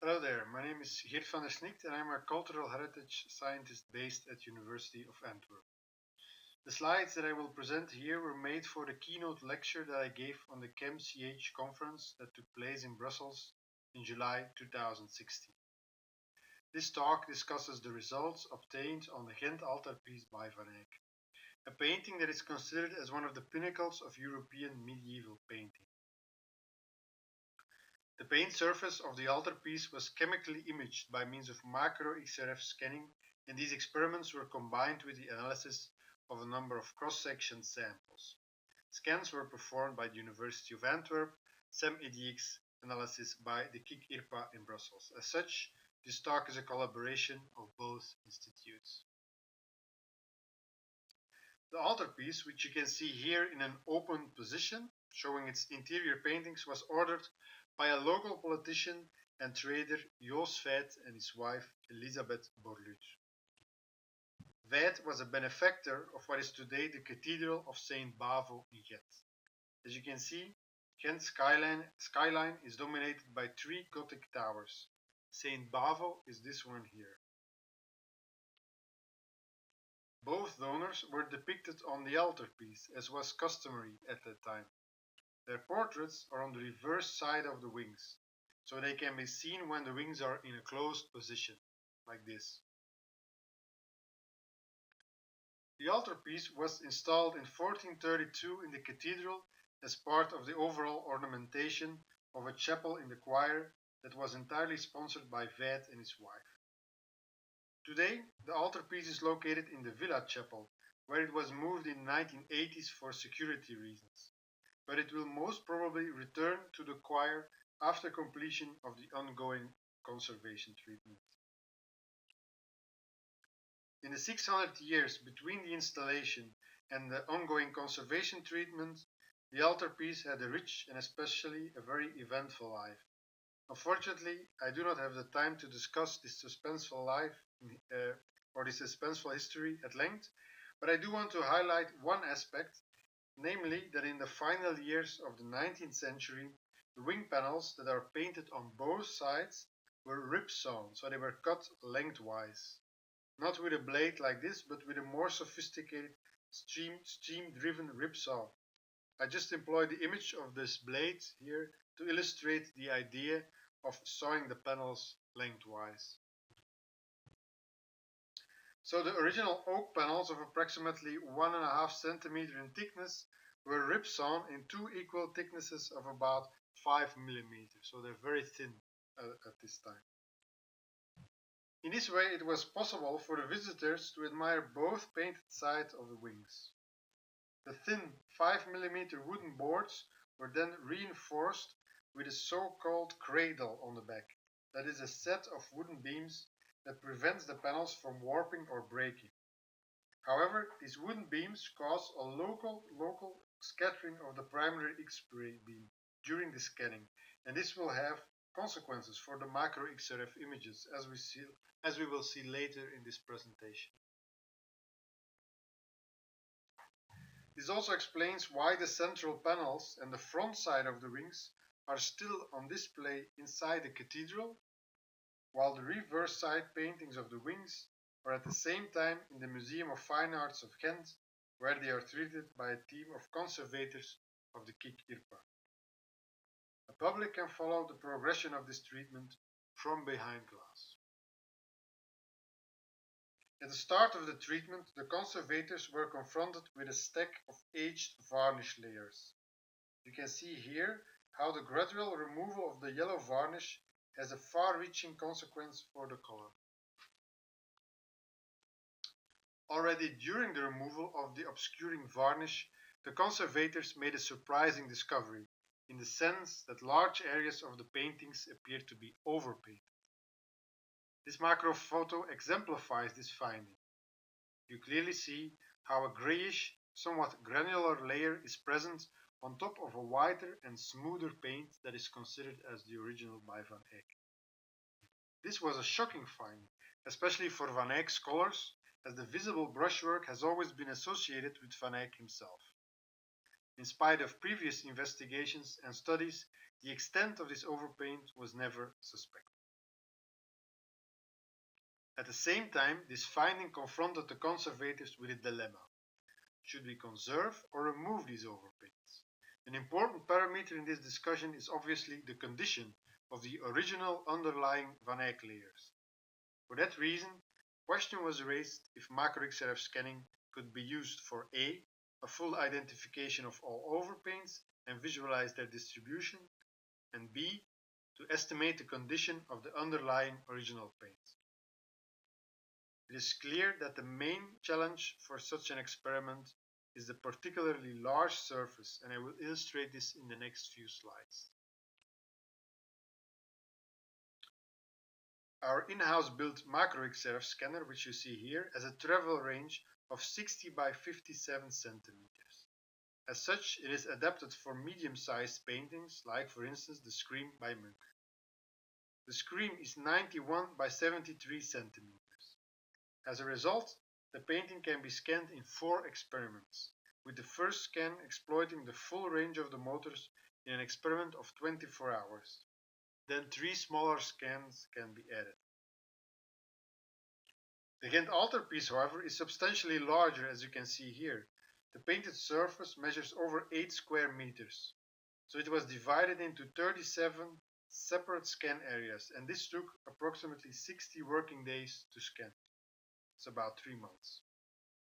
Hello there, my name is Geert van der Snickt and I'm a cultural heritage scientist based at University of Antwerp. The slides that I will present here were made for the keynote lecture that I gave on the ChemCH conference that took place in Brussels in July 2016. This talk discusses the results obtained on the Ghent Altarpiece by Van Eyck, a painting that is considered as one of the pinnacles of European medieval painting. The paint surface of the altarpiece was chemically imaged by means of MA-XRF scanning, and these experiments were combined with the analysis of a number of cross-section samples. Scans were performed by the University of Antwerp, MA-XRF analysis by the Eyck in Brussels. As such, this talk is a collaboration of both institutes. The altarpiece, which you can see here in an open position, showing its interior paintings, was ordered by a local politician and trader Joos Veit and his wife Elisabeth Borluut. Veit was a benefactor of what is today the Cathedral of Saint Bavo in Ghent. As you can see, Ghent's skyline is dominated by three Gothic towers. Saint Bavo is this one here. Both donors were depicted on the altarpiece, as was customary at that time. Their portraits are on the reverse side of the wings, so they can be seen when the wings are in a closed position, like this. The altarpiece was installed in 1432 in the cathedral as part of the overall ornamentation of a chapel in the choir that was entirely sponsored by Veit and his wife. Today, the altarpiece is located in the Villa Chapel, where it was moved in the 1980s for security reasons, but it will most probably return to the choir after completion of the ongoing conservation treatment. In the 600 years between the installation and the ongoing conservation treatment, the altarpiece had a rich and especially a very eventful life. Unfortunately, I do not have the time to discuss this suspenseful life or this suspenseful history at length, but I do want to highlight one aspect, namely that in the final years of the 19th century, the wing panels that are painted on both sides were rip-sawn, so they were cut lengthwise. Not with a blade like this, but with a more sophisticated steam-driven rip-saw. I just employed the image of this blade here to illustrate the idea of sawing the panels lengthwise. So the original oak panels of approximately 1.5 centimeter in thickness were rip-sawn in two equal thicknesses of about 5 millimeters, so they're very thin at this time. In this way, it was possible for the visitors to admire both painted sides of the wings. The thin 5 millimeter wooden boards were then reinforced with a so-called cradle on the back. That is a set of wooden beams that prevents the panels from warping or breaking. However, these wooden beams cause a local scattering of the primary X-ray beam during the scanning, and this will have consequences for the MAXRF images, as we will see later in this presentation. This also explains why the central panels and the front side of the wings are still on display inside the cathedral, while the reverse side paintings of the wings are at the same time in the Museum of Fine Arts of Ghent, where they are treated by a team of conservators of the Eyck. The public can follow the progression of this treatment from behind glass. At the start of the treatment, the conservators were confronted with a stack of aged varnish layers. You can see here how the gradual removal of the yellow varnish has a far-reaching consequence for the color. Already during the removal of the obscuring varnish, the conservators made a surprising discovery, in the sense that large areas of the paintings appear to be overpainted. This macro photo exemplifies this finding. You clearly see how a grayish, somewhat granular layer is present on top of a whiter and smoother paint that is considered as the original by Van Eyck. This was a shocking finding, especially for Van Eyck's colors, as the visible brushwork has always been associated with Van Eyck himself. In spite of previous investigations and studies, the extent of this overpaint was never suspected. At the same time, this finding confronted the conservators with a dilemma. Should we conserve or remove these overpaints? An important parameter in this discussion is obviously the condition of the original underlying Van Eyck layers. For that reason, the question was raised if MAXRF scanning could be used for A full identification of all overpaints and visualize their distribution, and B, to estimate the condition of the underlying original paint. It is clear that the main challenge for such an experiment is the particularly large surface, and I will illustrate this in the next few slides. Our in-house built MAXRF scanner, which you see here, has a travel range of 60 by 57 centimeters. As such, it is adapted for medium-sized paintings, like for instance the Scream by Munch. The Scream is 91 by 73 centimeters. As a result, the painting can be scanned in 4 experiments, with the first scan exploiting the full range of the motors in an experiment of 24 hours. Then 3 smaller scans can be added. The Ghent Altarpiece, however, is substantially larger, as you can see here. The painted surface measures over 8 square meters, so it was divided into 37 separate scan areas, and this took approximately 60 working days to scan. It's about 3 months.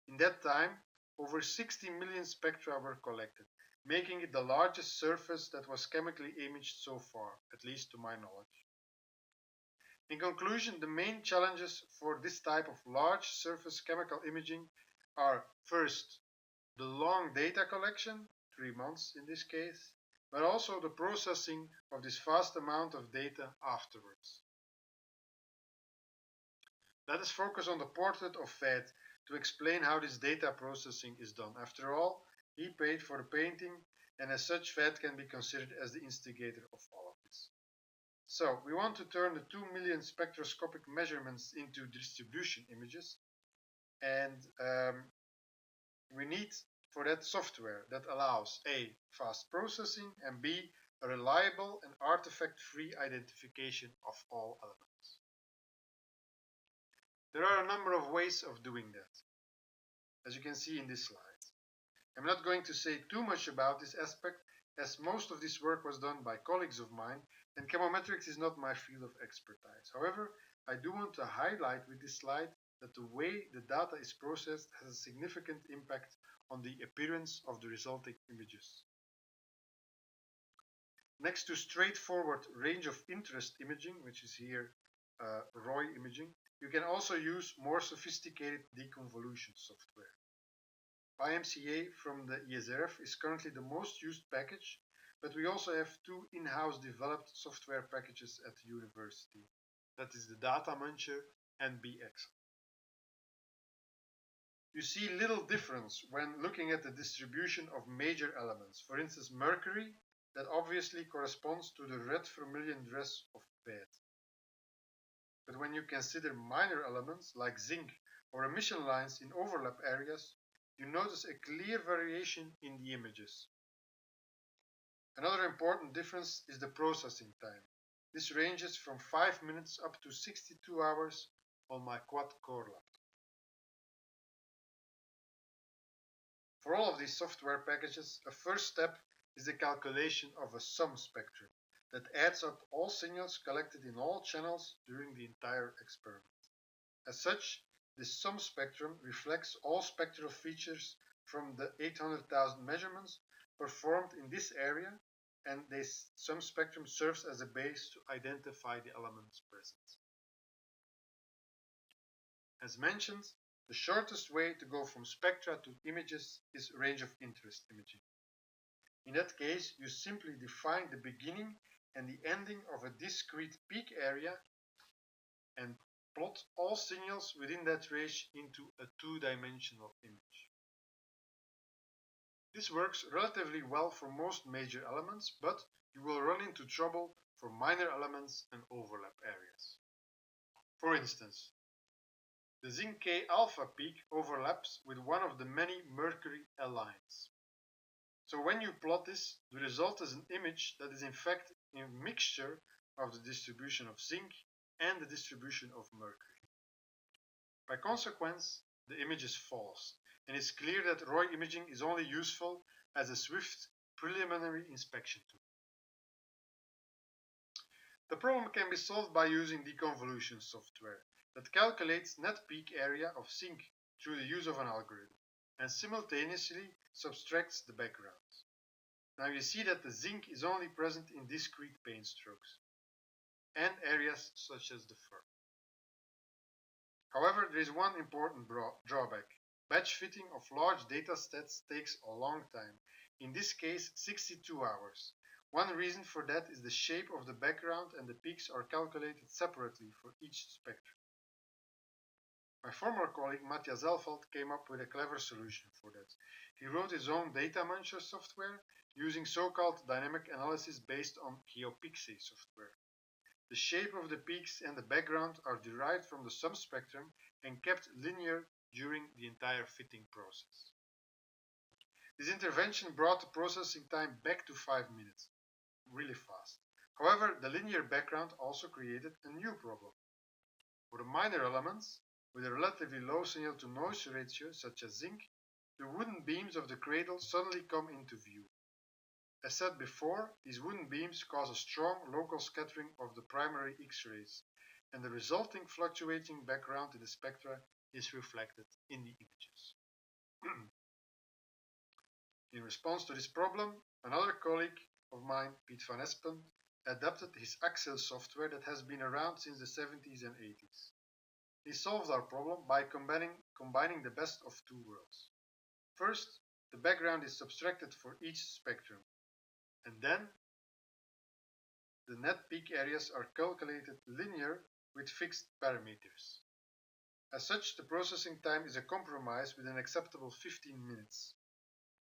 In that time, over 60 million spectra were collected, making it the largest surface that was chemically imaged so far, at least to my knowledge. In conclusion, the main challenges for this type of large surface chemical imaging are first, the long data collection, 3 months in this case, but also the processing of this vast amount of data afterwards. Let us focus on the portrait of Veit to explain how this data processing is done. After all, he paid for the painting, and as such Veit can be considered as the instigator of all of this. So, we want to turn the 2 million spectroscopic measurements into distribution images, and we need for that software that allows A, fast processing, and B, a reliable and artifact-free identification of all elements. There are a number of ways of doing that, as you can see in this slide. I'm not going to say too much about this aspect, as most of this work was done by colleagues of mine, and chemometrics is not my field of expertise. However, I do want to highlight with this slide that the way the data is processed has a significant impact on the appearance of the resulting images. Next to straightforward range of interest imaging, which is here ROI imaging, you can also use more sophisticated deconvolution software. YMCA from the ESRF is currently the most used package, but we also have 2 in-house developed software packages at the university. That is the Data Muncher and MA-XRF. You see little difference when looking at the distribution of major elements. For instance, mercury, that obviously corresponds to the red vermilion dress of Veit. But when you consider minor elements like zinc or emission lines in overlap areas, you notice a clear variation in the images. Another important difference is the processing time. This ranges from 5 minutes up to 62 hours on my quad-core laptop. For all of these software packages, a first step is the calculation of a sum spectrum that adds up all signals collected in all channels during the entire experiment. As such, this sum spectrum reflects all spectral features from the 800,000 measurements performed in this area, and this sum spectrum serves as a base to identify the elements present. As mentioned, the shortest way to go from spectra to images is range of interest imaging. In that case, you simply define the beginning and the ending of a discrete peak area and plot all signals within that range into a 2-dimensional image. This works relatively well for most major elements, but you will run into trouble for minor elements and overlap areas. For instance, the zinc K alpha peak overlaps with one of the many mercury lines. So when you plot this, the result is an image that is in fact a mixture of the distribution of zinc and the distribution of mercury. By consequence, the image is false, and it's clear that ROI imaging is only useful as a swift preliminary inspection tool. The problem can be solved by using deconvolution software that calculates net peak area of zinc through the use of an algorithm and simultaneously subtracts the background. Now you see that the zinc is only present in discrete paint strokes and areas such as the fur. However, there is one important drawback. Batch fitting of large data sets takes a long time, in this case 62 hours. One reason for that is the shape of the background, and the peaks are calculated separately for each spectrum. My former colleague Matthias Elfeld came up with a clever solution for that. He wrote his own data muncher software using so-called dynamic analysis based on GeoPixel software. The shape of the peaks and the background are derived from the sum spectrum and kept linear during the entire fitting process. This intervention brought the processing time back to 5 minutes, really fast. However, the linear background also created a new problem. For the minor elements, with a relatively low signal to noise ratio such as zinc, the wooden beams of the cradle suddenly come into view. As said before, these wooden beams cause a strong local scattering of the primary X-rays, and the resulting fluctuating background in the spectra is reflected in the images. In response to this problem, another colleague of mine, Piet van Espen, adapted his Axel software that has been around since the 70s and 80s. He solved our problem by combining the best of two worlds. First, the background is subtracted for each spectrum, and then the net peak areas are calculated linear with fixed parameters. As such, the processing time is a compromise with an acceptable 15 minutes.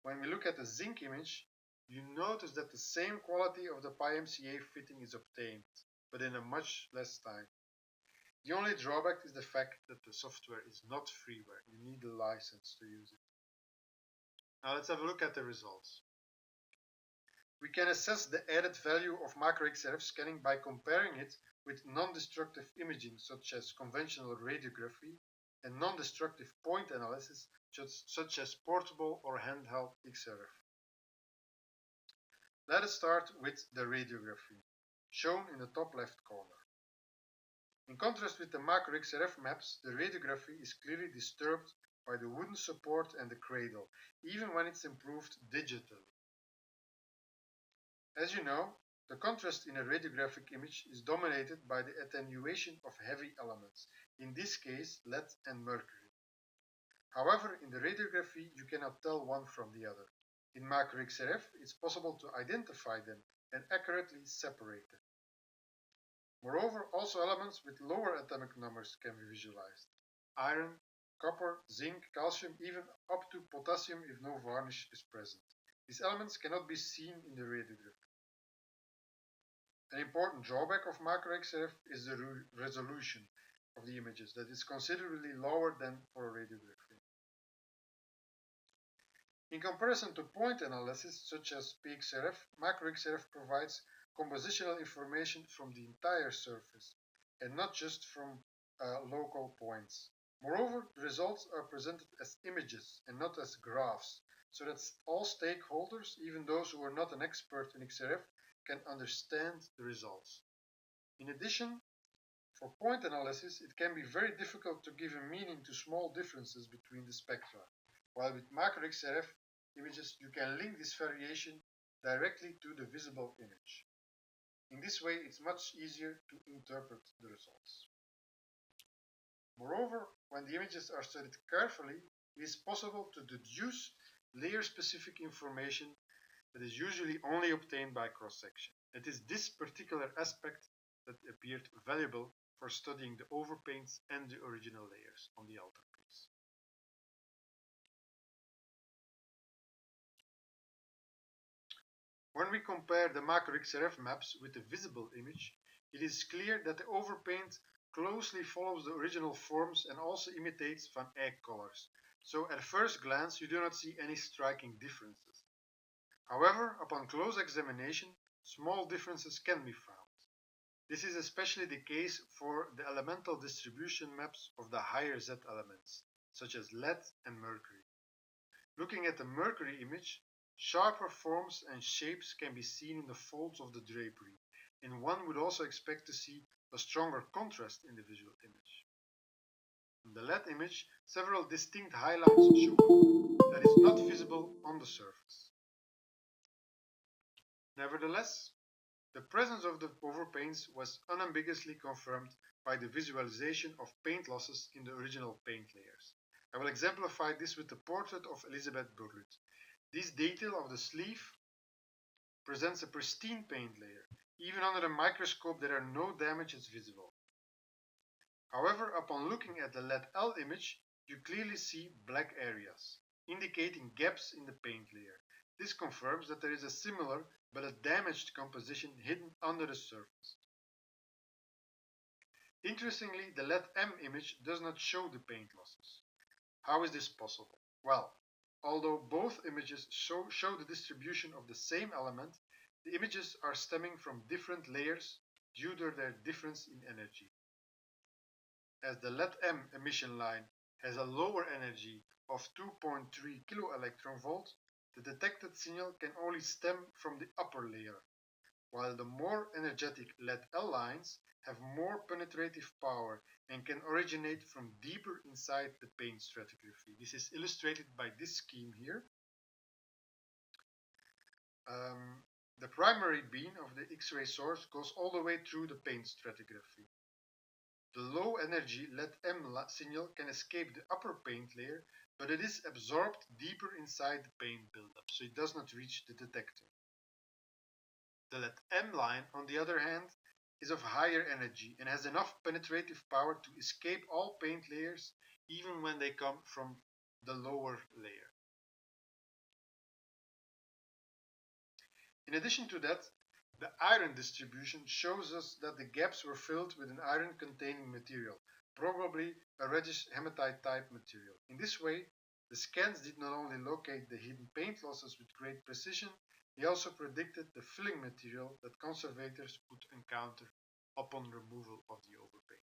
When we look at the zinc image, you notice that the same quality of the PyMCA fitting is obtained, but in a much less time. The only drawback is the fact that the software is not freeware. You need a license to use it. Now let's have a look at the results. We can assess the added value of MAXRF scanning by comparing it with non-destructive imaging such as conventional radiography and non-destructive point analysis such as portable or handheld XRF. Let us start with the radiography, shown in the top left corner. In contrast with the MAXRF maps, the radiography is clearly disturbed by the wooden support and the cradle, even when it's improved digitally. As you know, the contrast in a radiographic image is dominated by the attenuation of heavy elements, in this case lead and mercury. However, in the radiography you cannot tell one from the other. In MAXRF it's possible to identify them and accurately separate them. Moreover, also elements with lower atomic numbers can be visualized. Iron, copper, zinc, calcium, even up to potassium if no varnish is present. These elements cannot be seen in the radiography. An important drawback of MAXRF is the resolution of the images that is considerably lower than for a radiography. In comparison to point analysis such as PXRF, MAXRF provides compositional information from the entire surface and not just from local points. Moreover, the results are presented as images and not as graphs, so that all stakeholders, even those who are not an expert in XRF, can understand the results. In addition, for point analysis, it can be very difficult to give a meaning to small differences between the spectra, while with MAXRF images you can link this variation directly to the visible image. In this way, it's much easier to interpret the results. Moreover, when the images are studied carefully, it is possible to deduce layer-specific information that is usually only obtained by cross-section. It is this particular aspect that appeared valuable for studying the overpaints and the original layers on the altarpiece. When we compare the MAXRF maps with the visible image, it is clear that the overpaint closely follows the original forms and also imitates Van Eyck colors, so at first glance you do not see any striking differences. However, upon close examination, small differences can be found. This is especially the case for the elemental distribution maps of the higher Z elements, such as lead and mercury. Looking at the mercury image, sharper forms and shapes can be seen in the folds of the drapery, and one would also expect to see a stronger contrast in the visual image. In the lead image, several distinct highlights show that is not visible on the surface. Nevertheless, the presence of the overpaints was unambiguously confirmed by the visualization of paint losses in the original paint layers. I will exemplify this with the portrait of Elisabeth Burlut. This detail of the sleeve presents a pristine paint layer. Even under a microscope there are no damages visible. However, upon looking at the LED-L image, you clearly see black areas, indicating gaps in the paint layer. This confirms that there is a similar but a damaged composition hidden under the surface. Interestingly, the LED-M image does not show the paint losses. How is this possible? Well, although both images show the distribution of the same element, the images are stemming from different layers due to their difference in energy. As the LED-M emission line has a lower energy of 2.3 kV, the detected signal can only stem from the upper layer, while the more energetic LED-L lines have more penetrative power and can originate from deeper inside the paint stratigraphy. This is illustrated by this scheme here. The primary beam of the X-ray source goes all the way through the paint stratigraphy. The low energy LED-M signal can escape the upper paint layer, but it is absorbed deeper inside the paint buildup, so it does not reach the detector. The LED-M line, on the other hand, is of higher energy and has enough penetrative power to escape all paint layers, even when they come from the lower layer. In addition to that, the iron distribution shows us that the gaps were filled with an iron-containing material, probably a reddish hematite type material. In this way, the scans did not only locate the hidden paint losses with great precision, they also predicted the filling material that conservators would encounter upon removal of the overpaint.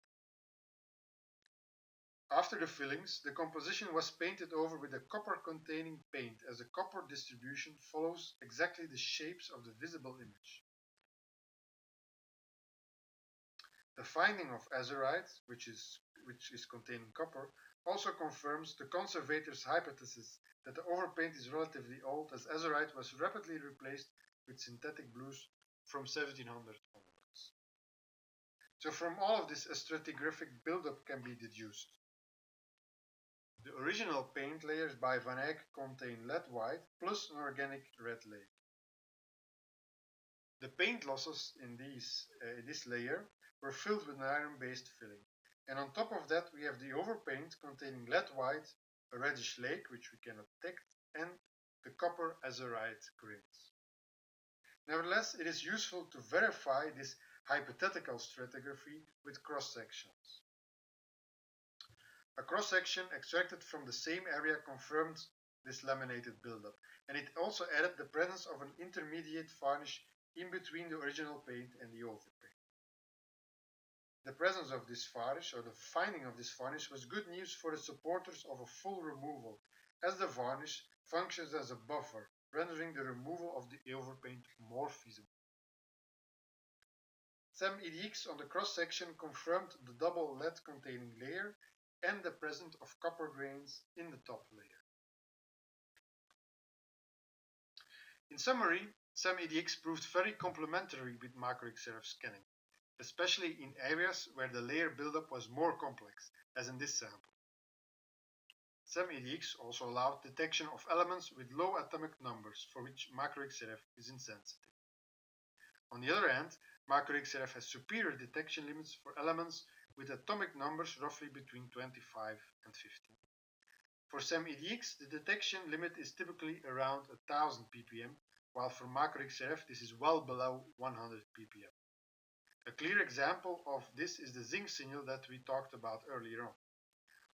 After the fillings, the composition was painted over with a copper-containing paint, as the copper distribution follows exactly the shapes of the visible image. The finding of azurite, which is containing copper, also confirms the conservator's hypothesis that the overpaint is relatively old, as azurite was rapidly replaced with synthetic blues from 1700 onwards. So from all of this, a stratigraphic buildup can be deduced. The original paint layers by Van Eyck contain lead white plus an organic red layer. The paint losses in this layer were filled with an iron-based filling. And on top of that we have the overpaint containing lead white, a reddish lake which we cannot detect, and the copper azurite grains. Nevertheless, it is useful to verify this hypothetical stratigraphy with cross-sections. A cross-section extracted from the same area confirmed this laminated buildup, and it also added the presence of an intermediate varnish in between the original paint and the overpaint. The presence of this varnish, or the finding of this varnish, was good news for the supporters of a full removal, as the varnish functions as a buffer, rendering the removal of the overpaint more feasible. Sam Eyck on the cross-section confirmed the double lead-containing layer and the presence of copper grains in the top layer. In summary, Sam Eyck proved very complementary with MAXRF scanning, especially in areas where the layer buildup was more complex, as in this sample. Sam Eyck also allowed detection of elements with low atomic numbers, for which MAXRF is insensitive. On the other hand, MAXRF has superior detection limits for elements with atomic numbers roughly between 25 and 15. For Sam Eyck, the detection limit is typically around 1000 ppm, while for MAXRF this is well below 100 ppm. A clear example of this is the zinc signal that we talked about earlier on.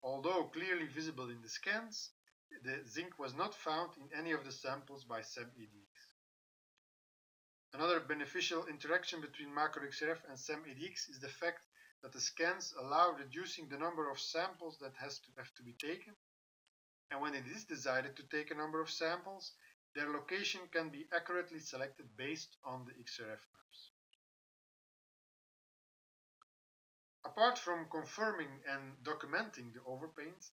Although clearly visible in the scans, the zinc was not found in any of the samples by Sam Eyck. Another beneficial interaction between MAXRF and SEM-EDX is the fact that the scans allow reducing the number of samples that have to be taken, and when it is decided to take a number of samples, their location can be accurately selected based on the XRF maps. Apart from confirming and documenting the overpaint,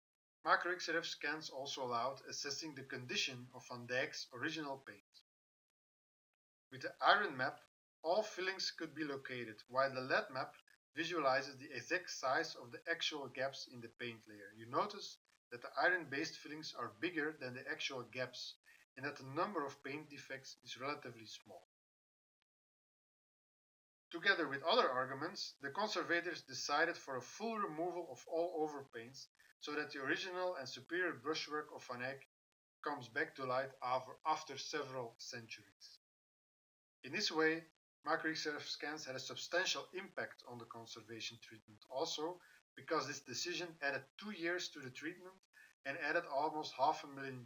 MAXRF scans also allowed assessing the condition of Van Dijk's original paint. With the iron map, all fillings could be located, while the lead map visualizes the exact size of the actual gaps in the paint layer. You notice that the iron-based fillings are bigger than the actual gaps, and that the number of paint defects is relatively small. Together with other arguments, the conservators decided for a full removal of all overpaints so that the original and superior brushwork of Van Eyck comes back to light after several centuries. In this way, MAXRF scans had a substantial impact on the conservation treatment, also because this decision added 2 years to the treatment and added almost €500,000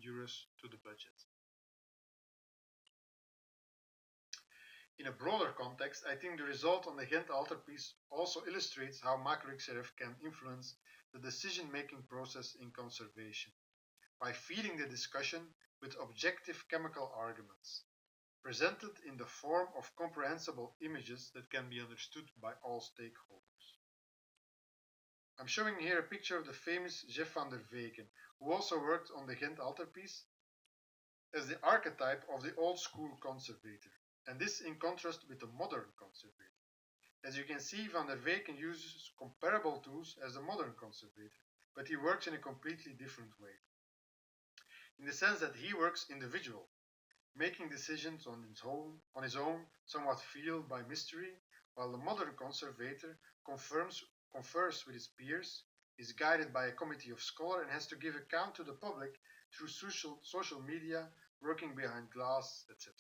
to the budget. In a broader context, I think the result on the Ghent Altarpiece also illustrates how MAXRF can influence the decision-making process in conservation by feeding the discussion with objective chemical arguments, presented in the form of comprehensible images that can be understood by all stakeholders. I'm showing here a picture of the famous Jeff van der Veken, who also worked on the Ghent Altarpiece as the archetype of the old-school conservator, and this in contrast with the modern conservator. As you can see, van der Veken uses comparable tools as the modern conservator, but he works in a completely different way, in the sense that he works individual, making decisions on his own, somewhat fueled by mystery, while the modern conservator confers with his peers, is guided by a committee of scholars, and has to give account to the public through social media, working behind glass, etc.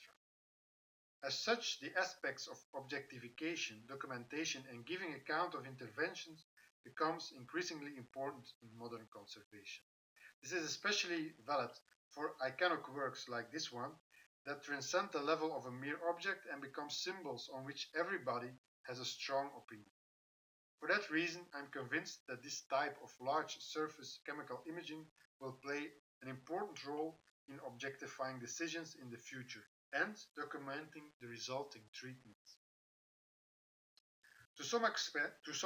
As such, the aspects of objectification, documentation, and giving account of interventions becomes increasingly important in modern conservation. This is especially valid for iconic works like this one, that transcend the level of a mere object and become symbols on which everybody has a strong opinion. For that reason, I'm convinced that this type of large surface chemical imaging will play an important role in objectifying decisions in the future and documenting the resulting treatments. To some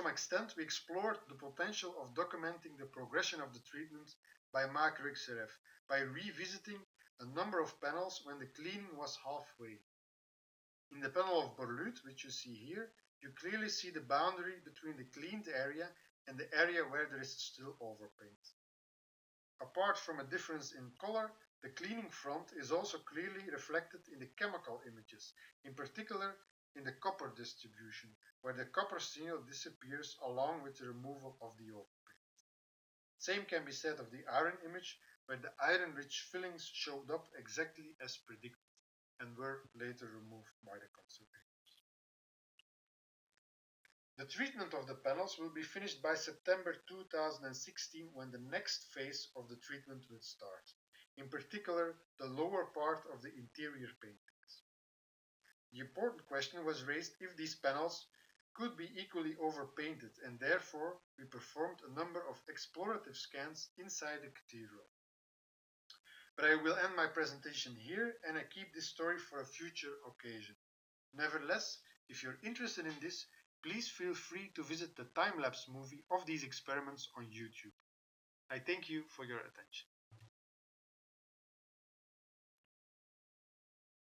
extent, we explored the potential of documenting the progression of the treatment by MAXRF by revisiting a number of panels when the cleaning was halfway. In the panel of Borluut, which you see here, you clearly see the boundary between the cleaned area and the area where there is still overpaint. Apart from a difference in color, the cleaning front is also clearly reflected in the chemical images, in particular in the copper distribution, where the copper signal disappears along with the removal of the overpaint. Same can be said of the iron image, where the iron-rich fillings showed up exactly as predicted and were later removed by the conservators. The treatment of the panels will be finished by September 2016, when the next phase of the treatment will start, in particular the lower part of the interior paintings. The important question was raised if these panels could be equally overpainted, and therefore we performed a number of explorative scans inside the cathedral. But I will end my presentation here, and I keep this story for a future occasion. Nevertheless, if you're interested in this, please feel free to visit the time-lapse movie of these experiments on YouTube. I thank you for your attention.